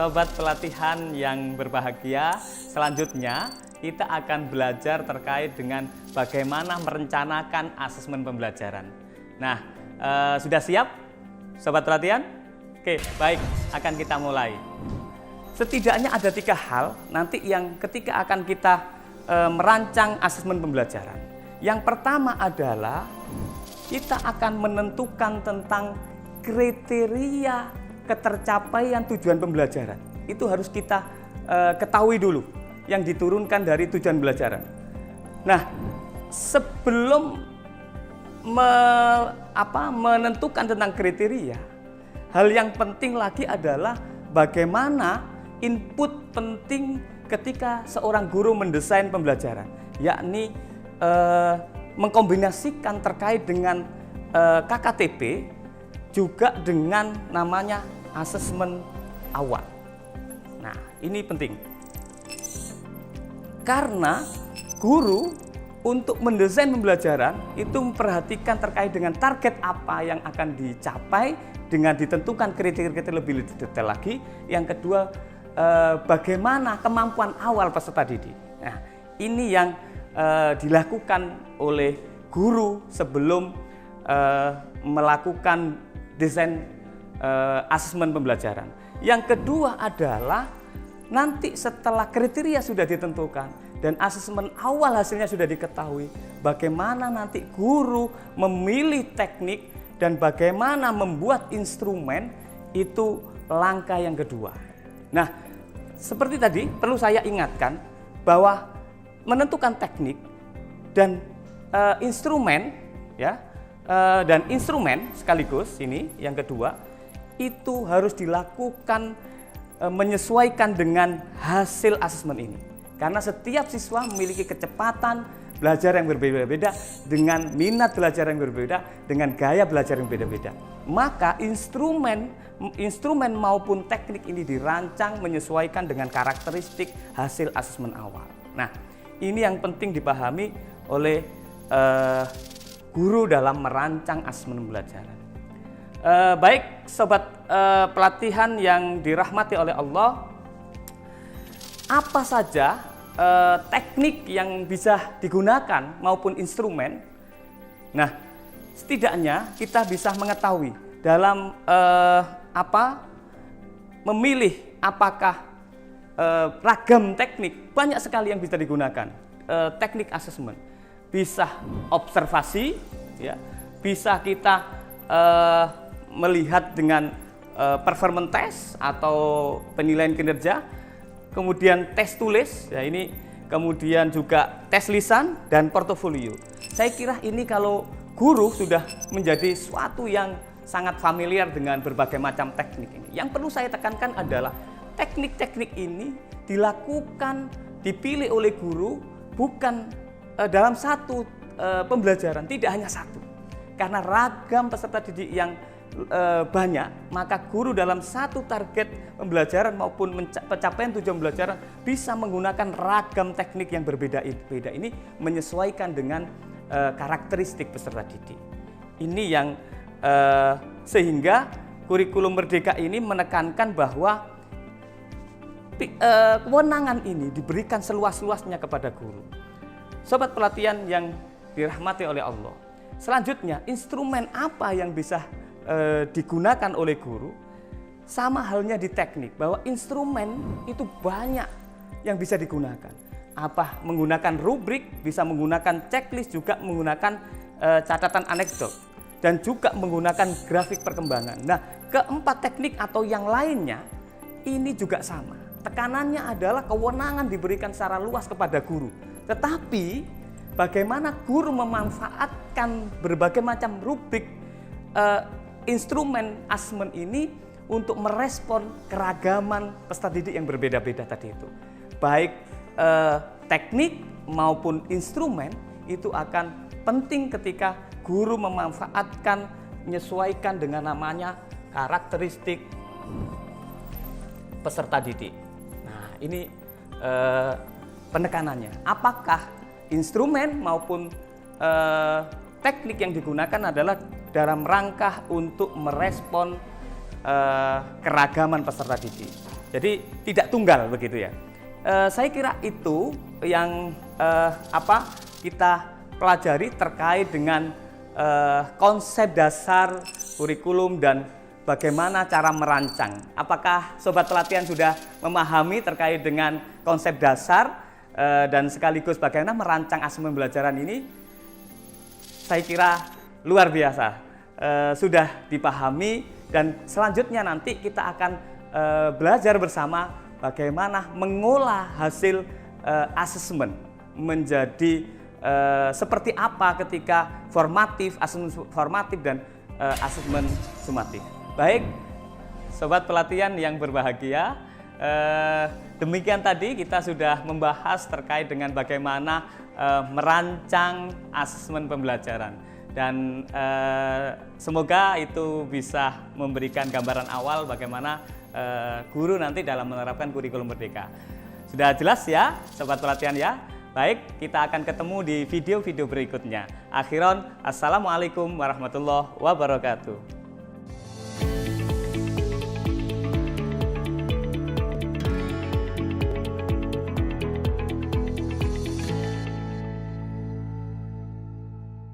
Sobat pelatihan yang berbahagia, selanjutnya kita akan belajar terkait dengan bagaimana merencanakan asesmen pembelajaran. Nah, sudah siap Sobat pelatihan? Oke, baik, akan kita mulai. Setidaknya ada 3 hal nanti yang ketika akan kita merancang asesmen pembelajaran. Yang pertama adalah kita akan menentukan tentang kriteria ketercapaian tujuan pembelajaran. Itu harus kita ketahui dulu yang diturunkan dari tujuan pembelajaran. Nah, sebelum menentukan tentang kriteria, hal yang penting lagi adalah bagaimana input penting ketika seorang guru mendesain pembelajaran, yakni mengkombinasikan terkait dengan KKTP juga dengan namanya asesmen awal. Nah, ini penting. Karena guru untuk mendesain pembelajaran itu memperhatikan terkait dengan target apa yang akan dicapai dengan ditentukan kriteria-kriteria lebih detail lagi. Yang kedua, bagaimana kemampuan awal peserta didik. Nah, ini yang dilakukan oleh guru sebelum melakukan desain asesmen pembelajaran. Yang kedua adalah nanti setelah kriteria sudah ditentukan dan asesmen awal hasilnya sudah diketahui, bagaimana nanti guru memilih teknik dan bagaimana membuat instrumen, itu langkah yang kedua. Nah, seperti tadi perlu saya ingatkan bahwa menentukan teknik dan instrumen dan instrumen sekaligus ini yang kedua itu harus dilakukan menyesuaikan dengan hasil asesmen ini, karena setiap siswa memiliki kecepatan belajar yang berbeda-beda, dengan minat belajar yang berbeda, dengan gaya belajar yang berbeda-beda. Maka instrumen maupun teknik ini dirancang menyesuaikan dengan karakteristik hasil asesmen awal. Nah, ini yang penting dipahami oleh guru dalam merancang asesmen pembelajaran. Baik sobat pelatihan yang dirahmati oleh Allah, apa saja teknik yang bisa digunakan maupun instrumen. Nah, setidaknya kita bisa mengetahui dalam memilih apakah ragam teknik, banyak sekali yang bisa digunakan. Teknik asesmen bisa observasi, ya, bisa kita melihat dengan performance test atau penilaian kinerja, kemudian tes tulis, ya ini, kemudian juga tes lisan dan portofolio. Saya kira ini kalau guru sudah menjadi suatu yang sangat familiar dengan berbagai macam teknik ini. Yang perlu saya tekankan adalah teknik-teknik ini dipilih oleh guru bukan dalam satu pembelajaran, tidak hanya satu. Karena ragam peserta didik yang banyak, maka guru dalam satu target pembelajaran maupun pencapaian tujuan pembelajaran bisa menggunakan ragam teknik yang berbeda-beda ini menyesuaikan dengan karakteristik peserta didik. Ini yang sehingga kurikulum Merdeka ini menekankan bahwa kewenangan ini diberikan seluas-luasnya kepada guru. Sobat pelatihan yang dirahmati oleh Allah, selanjutnya instrumen apa yang bisa digunakan oleh guru? Sama halnya di teknik, bahwa instrumen itu banyak yang bisa digunakan. Menggunakan rubrik, bisa menggunakan checklist, juga menggunakan catatan anekdot, dan juga menggunakan grafik perkembangan. Nah, keempat teknik atau yang lainnya ini juga sama. Tekanannya adalah kewenangan diberikan secara luas kepada guru. Tetapi bagaimana guru memanfaatkan berbagai macam rubrik instrumen asesmen ini untuk merespon keragaman peserta didik yang berbeda-beda tadi itu. Baik teknik maupun instrumen itu akan penting ketika guru memanfaatkan, menyesuaikan dengan namanya karakteristik peserta didik. Nah, ini penekanannya. Apakah instrumen maupun teknik yang digunakan adalah dalam rangka untuk merespon keragaman peserta didik. Jadi tidak tunggal begitu ya. Saya kira itu yang kita pelajari terkait dengan konsep dasar kurikulum dan bagaimana cara merancang. Apakah sobat pelatihan sudah memahami terkait dengan konsep dasar dan sekaligus bagaimana merancang asesmen pembelajaran ini? Saya kira luar biasa, sudah dipahami, dan selanjutnya nanti kita akan belajar bersama bagaimana mengolah hasil asesmen menjadi seperti apa ketika formatif, asesmen formatif dan asesmen sumatif. Baik, sobat pelatihan yang berbahagia, demikian tadi kita sudah membahas terkait dengan bagaimana merancang asesmen pembelajaran, dan semoga itu bisa memberikan gambaran awal bagaimana guru nanti dalam menerapkan kurikulum merdeka. Sudah jelas ya sobat pelatihan ya? Baik, kita akan ketemu di video-video berikutnya. Akhiron, assalamualaikum warahmatullahi wabarakatuh.